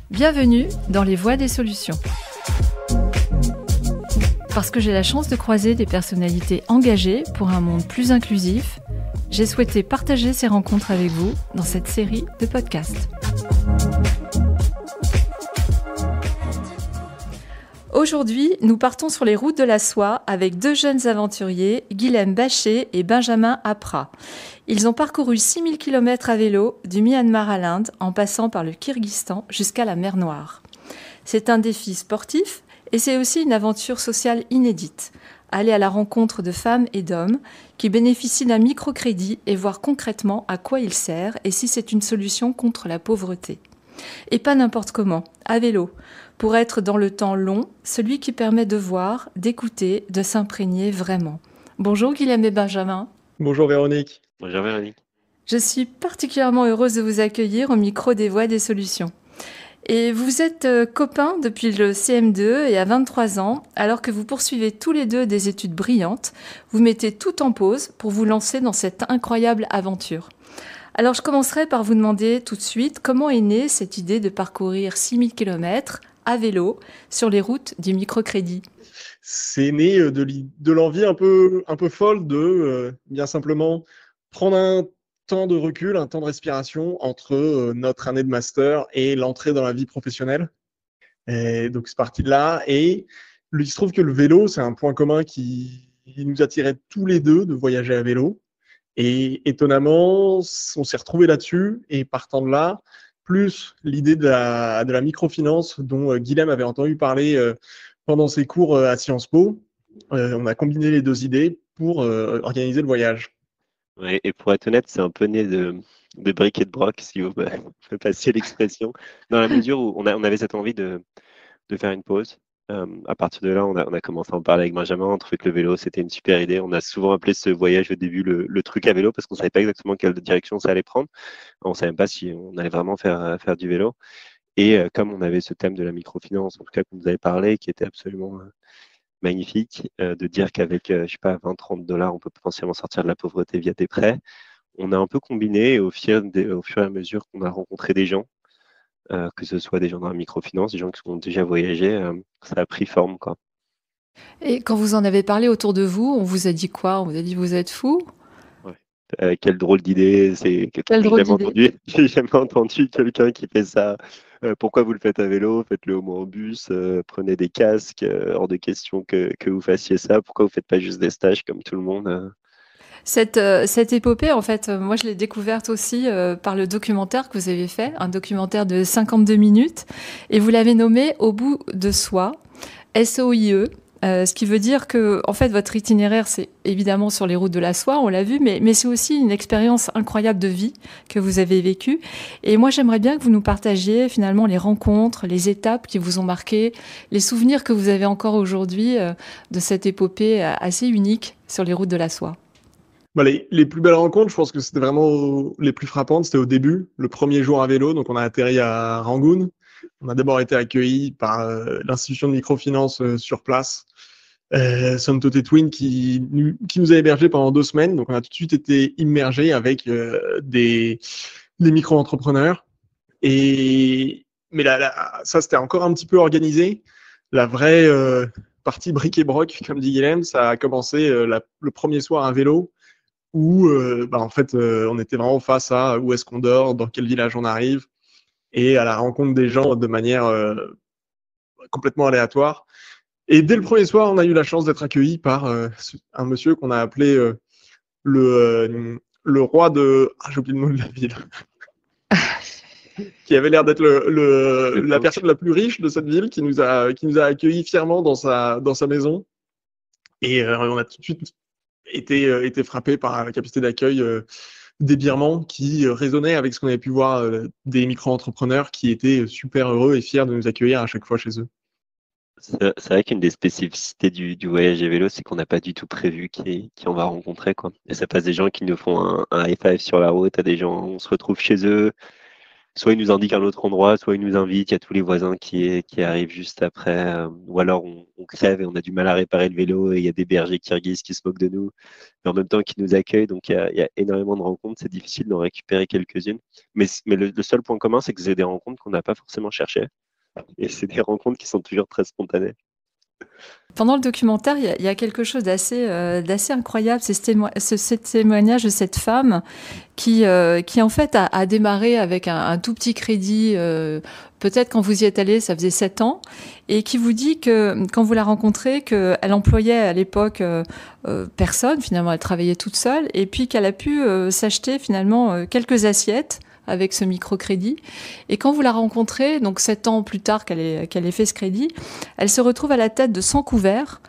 Bienvenue dans les Voix des solutions. Parce que j'ai la chance de croiser des personnalités engagées pour un monde plus inclusif, j'ai souhaité partager ces rencontres avec vous dans cette série de podcasts. Aujourd'hui, nous partons sur les routes de la soie avec deux jeunes aventuriers, Guilhem Bachet et Benjamin Apra. Ils ont parcouru 6000 km à vélo du Myanmar à l'Inde en passant par le Kyrgyzstan jusqu'à la mer Noire. C'est un défi sportif et c'est aussi une aventure sociale inédite. Aller à la rencontre de femmes et d'hommes qui bénéficient d'un microcrédit et voir concrètement à quoi il sert et si c'est une solution contre la pauvreté. Et pas n'importe comment, à vélo, pour être dans le temps long, celui qui permet de voir, d'écouter, de s'imprégner vraiment. Bonjour Guilhem et Benjamin. Bonjour Véronique. Bonjour Véronique. Je suis particulièrement heureuse de vous accueillir au micro des Voix des solutions. Et vous êtes copains depuis le CM2 et à 23 ans, alors que vous poursuivez tous les deux des études brillantes, vous mettez tout en pause pour vous lancer dans cette incroyable aventure. Alors je commencerai par vous demander tout de suite comment est née cette idée de parcourir 6000 km à vélo sur les routes du microcrédit. C'est né de l'envie un peu folle de bien simplement prendre un temps de recul, un temps de respiration entre notre année de master et l'entrée dans la vie professionnelle. Et donc c'est parti de là. Et il se trouve que le vélo, c'est un point commun qui nous attirait tous les deux de voyager à vélo. Et étonnamment, on s'est retrouvés là-dessus. Et partant de là, plus l'idée de la microfinance dont Guilhem avait entendu parler pendant ses cours à Sciences Po, on a combiné les deux idées pour organiser le voyage. Ouais, et pour être honnête, c'est un peu né de bric et de broc, si vous me passiez l'expression, dans la mesure où on avait cette envie de faire une pause. À partir de là, on a commencé à en parler avec Benjamin, on trouvait que le vélo, c'était une super idée. On a souvent appelé ce voyage au début le truc à vélo parce qu'on ne savait pas exactement quelle direction ça allait prendre. On ne savait même pas si on allait vraiment faire du vélo. Et comme on avait ce thème de la microfinance, en tout cas qu'on nous avait parlé, qui était absolument magnifique, de dire qu'avec, je sais pas, 20-30 $, on peut potentiellement sortir de la pauvreté via des prêts. On a un peu combiné et au fur et à mesure qu'on a rencontré des gens, que ce soit des gens dans la microfinance, des gens qui ont déjà voyagé, ça a pris forme, quoi. Et quand vous en avez parlé autour de vous, on vous a dit quoi? On vous a dit vous êtes fous? Ouais. Quelle drôle d'idée, Quelle drôle d'idée. J'ai jamais entendu quelqu'un qui fait ça. Pourquoi vous le faites à vélo? Faites-le au moins en bus, prenez des casques, hors de question que vous fassiez ça. Pourquoi vous faites pas juste des stages comme tout le monde? Cette épopée, en fait, moi je l'ai découverte aussi par le documentaire que vous avez fait, un documentaire de 52 minutes, et vous l'avez nommé Au bout de soi, SOIE. Ce qui veut dire que, en fait, votre itinéraire, c'est évidemment sur les routes de la soie, on l'a vu, mais c'est aussi une expérience incroyable de vie que vous avez vécue. Et moi, j'aimerais bien que vous nous partagiez finalement les rencontres, les étapes qui vous ont marqué, les souvenirs que vous avez encore aujourd'hui de cette épopée assez unique sur les routes de la soie. Bah, les plus belles rencontres, je pense que c'était vraiment les plus frappantes, c'était au début, le premier jour à vélo. Donc on a atterri à Rangoon. On a d'abord été accueillis par l'institution de microfinance sur place, Suntote Twin, qui nous a hébergés pendant 2 semaines. Donc on a tout de suite été immergés avec des micro-entrepreneurs. Mais ça, c'était encore un petit peu organisé. La vraie partie bric et broc, comme dit Guilhem, ça a commencé le premier soir à vélo, où en fait, on était vraiment face à où est-ce qu'on dort, dans quel village on arrive, et à la rencontre des gens de manière complètement aléatoire. Et dès le premier soir, on a eu la chance d'être accueillis par un monsieur qu'on a appelé le roi de... Ah, j'ai oublié le nom de la ville. Qui avait l'air d'être la personne la plus riche de cette ville, qui nous a accueillis fièrement dans sa maison. Et on a tout de suite été frappé par la capacité d'accueil des Birmans qui résonnait avec ce qu'on avait pu voir des micro-entrepreneurs qui étaient super heureux et fiers de nous accueillir à chaque fois chez eux. C'est vrai qu'une des spécificités du voyage à vélo, c'est qu'on n'a pas du tout prévu qui on va rencontrer, quoi. Et ça passe des gens qui nous font un high five sur la route, à des gens, on se retrouve chez eux, soit ils nous indiquent un autre endroit, soit ils nous invitent. Il y a tous les voisins qui arrivent juste après, ou alors on crève et on a du mal à réparer le vélo et il y a des bergers kirghizes qui se moquent de nous, mais en même temps qui nous accueillent. Donc il y a énormément de rencontres. C'est difficile d'en récupérer quelques-unes. Mais le seul point commun, c'est que c'est des rencontres qu'on n'a pas forcément cherchées. Et c'est des rencontres qui sont toujours très spontanées. Pendant le documentaire, il y a quelque chose d'assez incroyable, c'est ce témoignage de cette femme qui en fait a démarré avec un tout petit crédit, peut-être quand vous y êtes allé, ça faisait 7 ans, et qui vous dit que quand vous la rencontrez, qu'elle employait à l'époque personne, finalement elle travaillait toute seule, et puis qu'elle a pu s'acheter finalement quelques assiettes avec ce microcrédit. Et quand vous la rencontrez, donc 7 ans plus tard qu'elle ait fait ce crédit, elle se retrouve à la tête de 100 couverts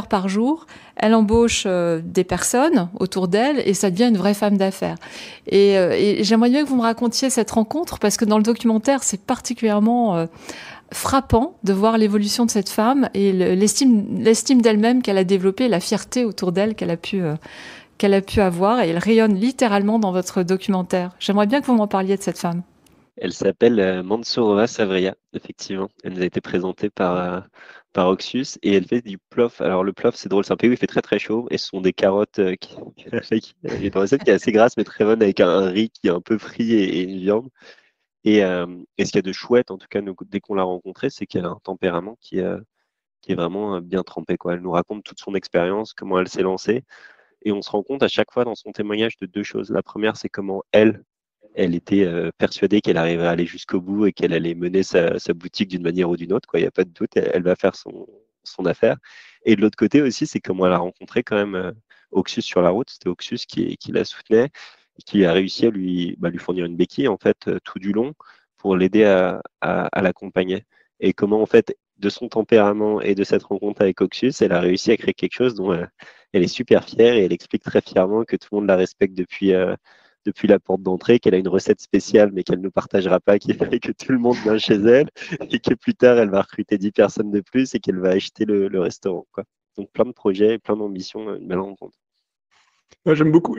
par jour. Elle embauche des personnes autour d'elle et ça devient une vraie femme d'affaires. Et j'aimerais bien que vous me racontiez cette rencontre parce que dans le documentaire, c'est particulièrement frappant de voir l'évolution de cette femme et l'estime d'elle-même qu'elle a développée, la fierté autour d'elle qu'elle a pu avoir, et elle rayonne littéralement dans votre documentaire. J'aimerais bien que vous m'en parliez de cette femme. Elle s'appelle Mansourova Savria, effectivement. Elle nous a été présentée par Oxus et elle fait du plof. Alors le plof, c'est drôle, c'est un pays où il fait très très chaud et ce sont des carottes il y a une recette qui est assez grasse mais très bonne avec un riz qui est un peu frit et une viande. Et ce qu'il y a de chouette, en tout cas, dès qu'on l'a rencontrée, c'est qu'elle a un tempérament qui est vraiment bien trempé, quoi. Elle nous raconte toute son expérience, comment elle s'est lancée. Et on se rend compte à chaque fois dans son témoignage de 2 choses. La première, c'est comment elle était persuadée qu'elle arriverait à aller jusqu'au bout et qu'elle allait mener sa boutique d'une manière ou d'une autre, quoi. Il n'y a pas de doute, elle va faire son affaire. Et de l'autre côté aussi, c'est comment elle a rencontré quand même Oxus sur la route. C'était Oxus qui la soutenait et qui a réussi à lui fournir une béquille en fait tout du long pour l'aider à l'accompagner. Et comment en fait de son tempérament et de cette rencontre avec Oxus, elle a réussi à créer quelque chose dont elle est super fière et elle explique très fièrement que tout le monde la respecte depuis la porte d'entrée, qu'elle a une recette spéciale mais qu'elle ne partagera pas, qui fait que tout le monde vient chez elle et que plus tard elle va recruter 10 personnes de plus et qu'elle va acheter le restaurant, quoi. Donc plein de projets, plein d'ambitions, une belle rencontre. Moi, j'aime beaucoup.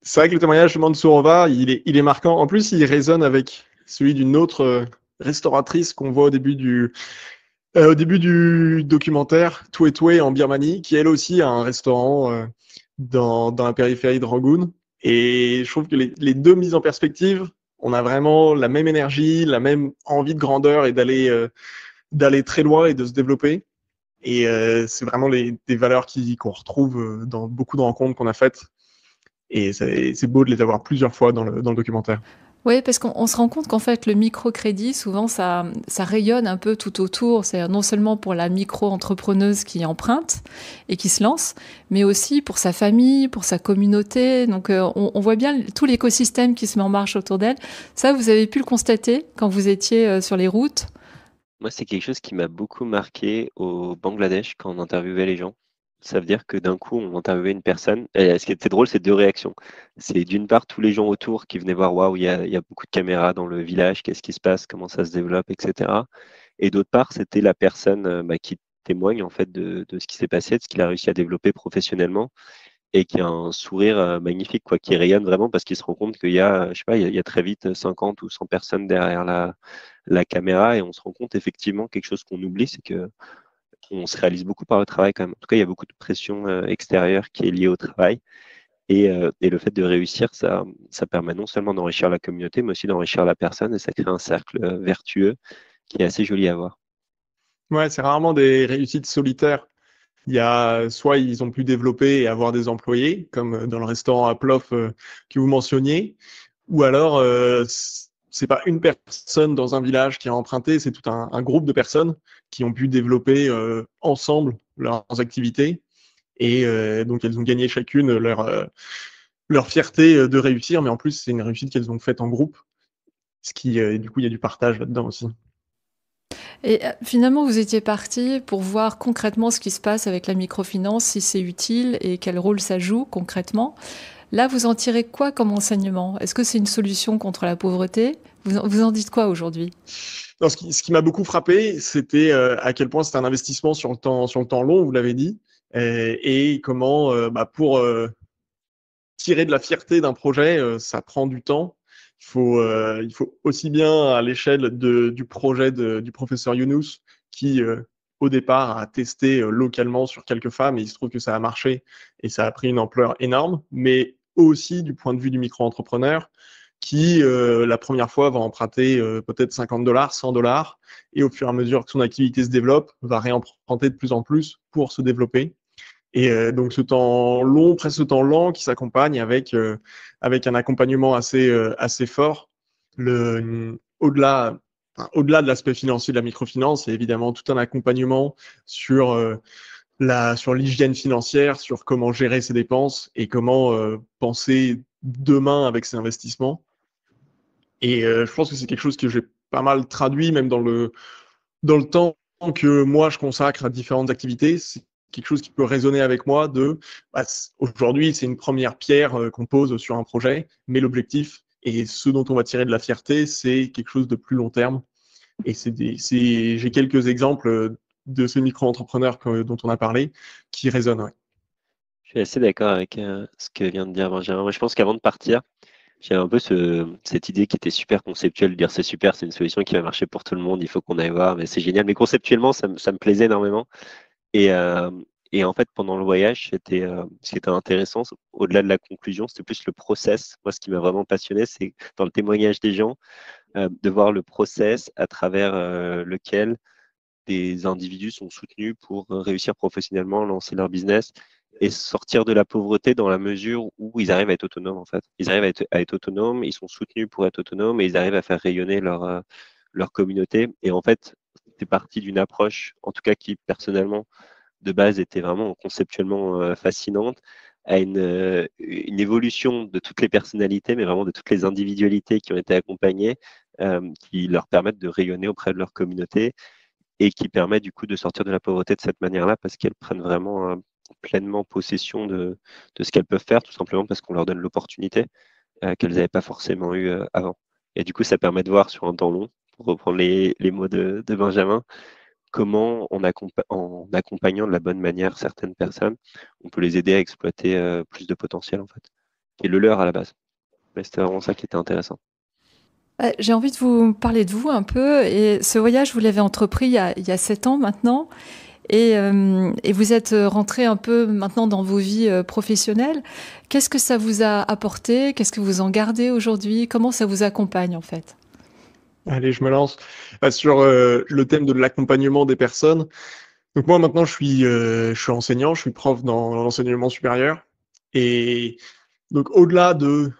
C'est vrai que le témoignage de Mansourova, il est marquant. En plus, il résonne avec celui d'une autre restauratrice qu'on voit au début du documentaire, Toué en Birmanie, qui elle aussi a un restaurant dans la périphérie de Rangoon. Et je trouve que les deux mises en perspective, on a vraiment la même énergie, la même envie de grandeur et d'aller très loin et de se développer. Et c'est vraiment des valeurs qu'on retrouve dans beaucoup de rencontres qu'on a faites. Et c'est beau de les avoir plusieurs fois dans le documentaire. Oui, parce qu'on se rend compte qu'en fait, le microcrédit, souvent, ça rayonne un peu tout autour. C'est non seulement pour la micro-entrepreneuse qui emprunte et qui se lance, mais aussi pour sa famille, pour sa communauté. Donc, on voit bien tout l'écosystème qui se met en marche autour d'elle. Ça, vous avez pu le constater quand vous étiez sur les routes? Moi, c'est quelque chose qui m'a beaucoup marqué au Bangladesh quand on interviewait les gens. Ça veut dire que d'un coup, on interviewait une personne. Et ce qui était drôle, c'est 2 réactions. C'est d'une part tous les gens autour qui venaient voir, waouh, il y a beaucoup de caméras dans le village, qu'est-ce qui se passe, comment ça se développe, etc. Et d'autre part, c'était la personne qui témoigne en fait de ce qui s'est passé, de ce qu'il a réussi à développer professionnellement et qui a un sourire magnifique, quoi, qui rayonne vraiment parce qu'il se rend compte qu'il y a, je sais pas, il y a très vite 50 ou 100 personnes derrière la caméra et on se rend compte effectivement quelque chose qu'on oublie, c'est que on se réalise beaucoup par le travail quand même. En tout cas, il y a beaucoup de pression extérieure qui est liée au travail. Et le fait de réussir, ça permet non seulement d'enrichir la communauté, mais aussi d'enrichir la personne et ça crée un cercle vertueux qui est assez joli à voir. Ouais, c'est rarement des réussites solitaires. Il y a soit ils ont pu développer et avoir des employés, comme dans le restaurant à Plof que vous mentionniez, ou alors c'est pas une personne dans un village qui a emprunté, c'est tout un groupe de personnes qui ont pu développer ensemble leurs activités et donc elles ont gagné chacune leur fierté de réussir, mais en plus c'est une réussite qu'elles ont faite en groupe, ce qui du coup il y a du partage là-dedans aussi. Et finalement, vous étiez parti pour voir concrètement ce qui se passe avec la microfinance, si c'est utile et quel rôle ça joue concrètement. Là, vous en tirez quoi comme enseignement? Est-ce que c'est une solution contre la pauvreté? Vous en dites quoi aujourd'hui? Non, ce qui m'a beaucoup frappé, c'était à quel point c'était un investissement sur le temps long, vous l'avez dit, et comment pour tirer de la fierté d'un projet, ça prend du temps. Il faut aussi bien à l'échelle du projet du professeur Younous qui, au départ, a testé localement sur quelques femmes et il se trouve que ça a marché et ça a pris une ampleur énorme, mais aussi du point de vue du micro-entrepreneur qui, la première fois, va emprunter peut-être $50, $100 et au fur et à mesure que son activité se développe, va réemprunter de plus en plus pour se développer. Et donc ce temps long, presque ce temps lent qui s'accompagne avec un accompagnement assez fort. Au-delà de l'aspect financier de la microfinance, c'est évidemment tout un accompagnement sur sur l'hygiène financière, sur comment gérer ses dépenses et comment penser demain avec ses investissements. Et je pense que c'est quelque chose que j'ai pas mal traduit même dans le temps que moi je consacre à différentes activités. C'est quelque chose qui peut résonner avec moi aujourd'hui, c'est une première pierre qu'on pose sur un projet, mais l'objectif et ce dont on va tirer de la fierté, c'est quelque chose de plus long terme. Et j'ai quelques exemples de ces micro-entrepreneurs dont on a parlé qui résonnent. Ouais. Je suis assez d'accord avec ce que vient de dire Benjamin. Moi, je pense qu'avant de partir, j'avais un peu cette idée qui était super conceptuelle, de dire c'est super, c'est une solution qui va marcher pour tout le monde, il faut qu'on aille voir, mais c'est génial. Mais conceptuellement, ça me plaisait énormément. Et en fait, pendant le voyage, ce qui était intéressant, au-delà de la conclusion, c'était plus le process. Moi, ce qui m'a vraiment passionné, c'est dans le témoignage des gens, de voir le process à travers lequel des individus sont soutenus pour réussir professionnellement, lancer leur business et sortir de la pauvreté dans la mesure où ils arrivent à être autonomes, en fait. Ils arrivent à être autonomes, ils sont soutenus pour être autonomes et ils arrivent à faire rayonner leur communauté. Et en fait, c'est parti d'une approche, en tout cas qui, personnellement, de base, était vraiment conceptuellement fascinante, à une évolution de toutes les personnalités, mais vraiment de toutes les individualités qui ont été accompagnées, qui leur permettent de rayonner auprès de leur communauté et qui permettent du coup de sortir de la pauvreté de cette manière-là parce qu'elles prennent vraiment pleinement possession de ce qu'elles peuvent faire, tout simplement parce qu'on leur donne l'opportunité qu'elles n'avaient pas forcément eu avant. Et du coup, ça permet de voir sur un temps long, pour reprendre les mots de Benjamin, comment en accompagnant de la bonne manière certaines personnes, on peut les aider à exploiter plus de potentiel en fait, qui est le leur à la base. Mais c'était vraiment ça qui était intéressant. J'ai envie de vous parler de vous un peu. Et ce voyage, vous l'avez entrepris il y a 7 ans maintenant. Et vous êtes rentré un peu maintenant dans vos vies professionnelles. Qu'est-ce que ça vous a apporté? Qu'est-ce que vous en gardez aujourd'hui? Comment ça vous accompagne en fait? Allez, je me lance sur le thème de l'accompagnement des personnes. Donc moi maintenant je suis enseignant, je suis prof dans l'enseignement supérieur et donc au-delà de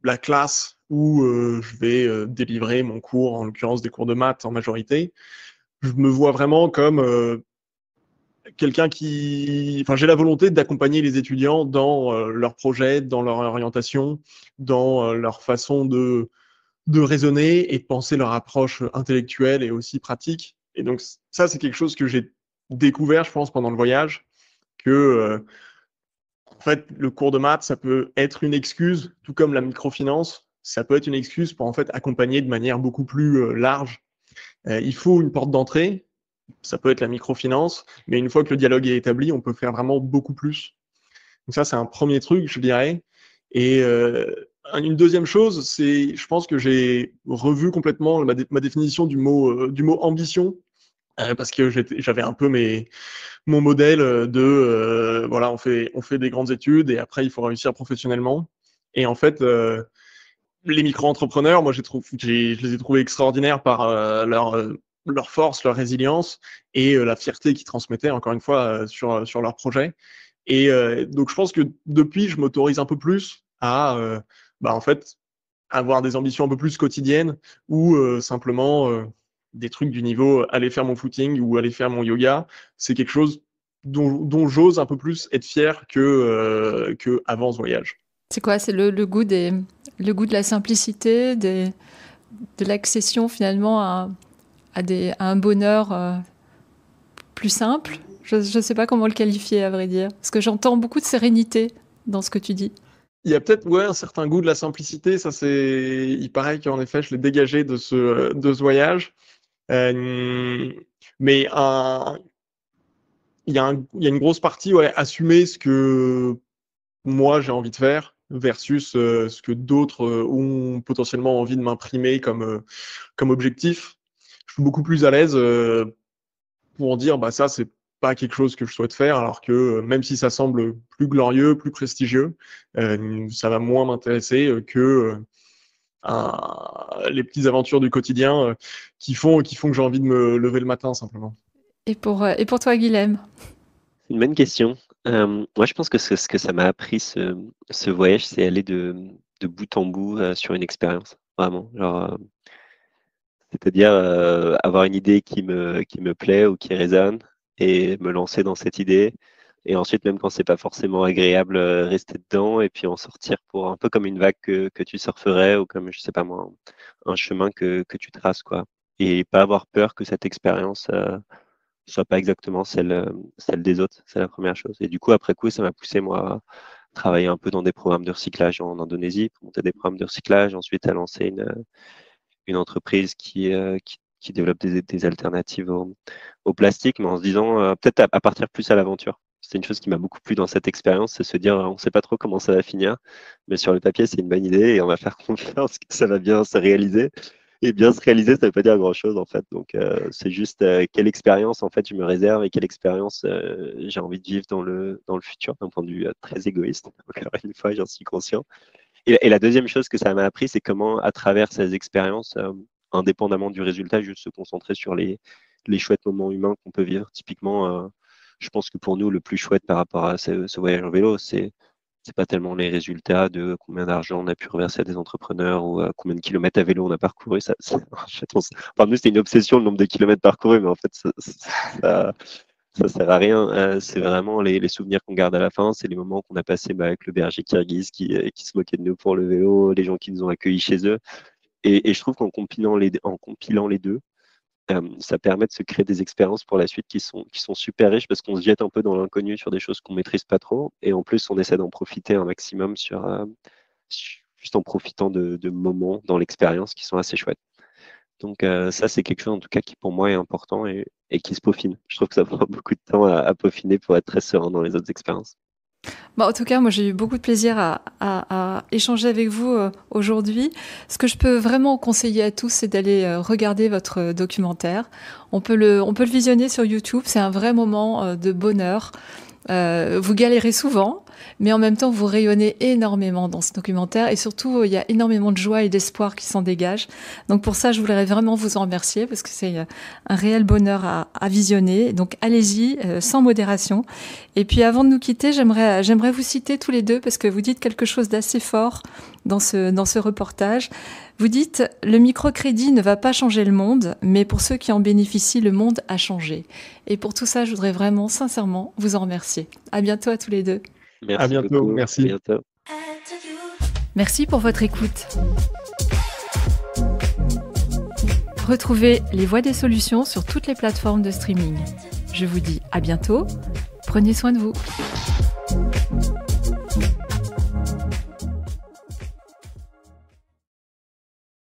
la classe où je vais délivrer mon cours, en l'occurrence des cours de maths en majorité, je me vois vraiment comme quelqu'un j'ai la volonté d'accompagner les étudiants dans leurs projets, dans leur orientation, dans leur façon de raisonner et de penser leur approche intellectuelle et aussi pratique. Et donc ça, c'est quelque chose que j'ai découvert, je pense, pendant le voyage, que en fait, le cours de maths, ça peut être une excuse, tout comme la microfinance, ça peut être une excuse pour en fait accompagner de manière beaucoup plus large. Il faut une porte d'entrée, ça peut être la microfinance, mais une fois que le dialogue est établi, on peut faire vraiment beaucoup plus. Donc ça, c'est un premier truc, je dirais. Et une deuxième chose, c'est, je pense que j'ai revu complètement ma définition du mot ambition, parce que j'avais un peu mon modèle de voilà, on fait des grandes études et après il faut réussir professionnellement. Et en fait, les micro-entrepreneurs, moi je les ai trouvés extraordinaires par leur force, leur résilience et la fierté qu'ils transmettaient encore une fois sur leur projet. Et donc je pense que depuis, je m'autorise un peu plus à en fait avoir des ambitions un peu plus quotidiennes ou simplement des trucs du niveau aller faire mon footing ou aller faire mon yoga. C'est quelque chose dont j'ose un peu plus être fier que avant ce voyage. C'est quoi? C'est le goût le goût de la simplicité, de l'accession finalement à un bonheur plus simple. Je ne sais pas comment le qualifier, à vrai dire. Parce que j'entends beaucoup de sérénité dans ce que tu dis. Il y a peut-être un certain goût de la simplicité. Ça, il paraît qu'en effet, je l'ai dégagé de ce voyage. Mais il y a une grosse partie, assumer ce que moi j'ai envie de faire versus ce que d'autres ont potentiellement envie de m'imprimer comme objectif. Je suis beaucoup plus à l'aise pour dire bah ça c'est pas quelque chose que je souhaite faire, alors que même si ça semble plus glorieux, plus prestigieux, ça va moins m'intéresser que les petites aventures du quotidien qui font que j'ai envie de me lever le matin simplement. Et pour toi, Guilhem? Une bonne question. Moi, je pense que ce que ça m'a appris, ce voyage, c'est aller de bout en bout sur une expérience, vraiment. Genre, c'est-à-dire avoir une idée qui me plaît ou qui résonne et me lancer dans cette idée. Et ensuite, même quand c'est pas forcément agréable, rester dedans et puis en sortir pour un peu comme une vague que tu surferais ou comme, je sais pas moi, un chemin que tu traces, quoi. Et pas avoir peur que cette expérience soit pas exactement celle des autres. C'est la première chose. Et du coup, après coup, ça m'a poussé, moi, à travailler un peu dans des programmes de recyclage en Indonésie, pour monter des programmes de recyclage, ensuite à lancer une entreprise qui développe des alternatives au plastique, mais en se disant peut-être à partir plus à l'aventure. C'est une chose qui m'a beaucoup plu dans cette expérience, c'est se dire on ne sait pas trop comment ça va finir, mais sur le papier c'est une bonne idée et on va faire confiance que ça va bien se réaliser. Et bien se réaliser, ça ne veut pas dire grand-chose en fait. Donc c'est juste quelle expérience en fait je me réserve et quelle expérience j'ai envie de vivre dans le futur d'un point de vue très égoïste. Encore une fois, j'en suis conscient. Et la deuxième chose que ça m'a appris, c'est comment, à travers ces expériences, indépendamment du résultat, juste se concentrer sur les chouettes moments humains qu'on peut vivre. Typiquement, je pense que pour nous, le plus chouette par rapport à ce voyage en vélo, c'est pas tellement les résultats de combien d'argent on a pu reverser à des entrepreneurs ou combien de kilomètres à vélo on a parcouru. Enfin, nous, c'était une obsession le nombre de kilomètres parcourus, mais en fait, ça sert à rien. C'est vraiment les souvenirs qu'on garde à la fin. C'est les moments qu'on a passés avec le berger kirghize qui se moquait de nous pour le vélo, les gens qui nous ont accueillis chez eux. Et je trouve qu'en compilant les deux, ça permet de se créer des expériences pour la suite qui sont super riches parce qu'on se jette un peu dans l'inconnu sur des choses qu'on maîtrise pas trop. Et en plus, on essaie d'en profiter un maximum juste en profitant de moments dans l'expérience qui sont assez chouettes. Donc ça, c'est quelque chose en tout cas qui pour moi est important et qui se peaufine. Je trouve que ça prend beaucoup de temps à peaufiner pour être très serein dans les autres expériences. En tout cas, moi j'ai eu beaucoup de plaisir à échanger avec vous aujourd'hui. Ce que je peux vraiment conseiller à tous, c'est d'aller regarder votre documentaire. On peut le visionner sur YouTube, c'est un vrai moment de bonheur. Vous galérez souvent, mais en même temps, vous rayonnez énormément dans ce documentaire et surtout, il y a énormément de joie et d'espoir qui s'en dégagent. Donc pour ça, je voudrais vraiment vous en remercier parce que c'est un réel bonheur à visionner. Donc allez-y, sans modération. Et puis avant de nous quitter, j'aimerais vous citer tous les deux parce que vous dites quelque chose d'assez fort dans ce reportage. Vous dites « Le microcrédit ne va pas changer le monde, mais pour ceux qui en bénéficient, le monde a changé. » Et pour tout ça, je voudrais vraiment, sincèrement, vous en remercier. À bientôt à tous les deux. Merci à bientôt, beaucoup. Merci. À bientôt. Merci pour votre écoute. Retrouvez Les Voix des Solutions sur toutes les plateformes de streaming. Je vous dis à bientôt. Prenez soin de vous.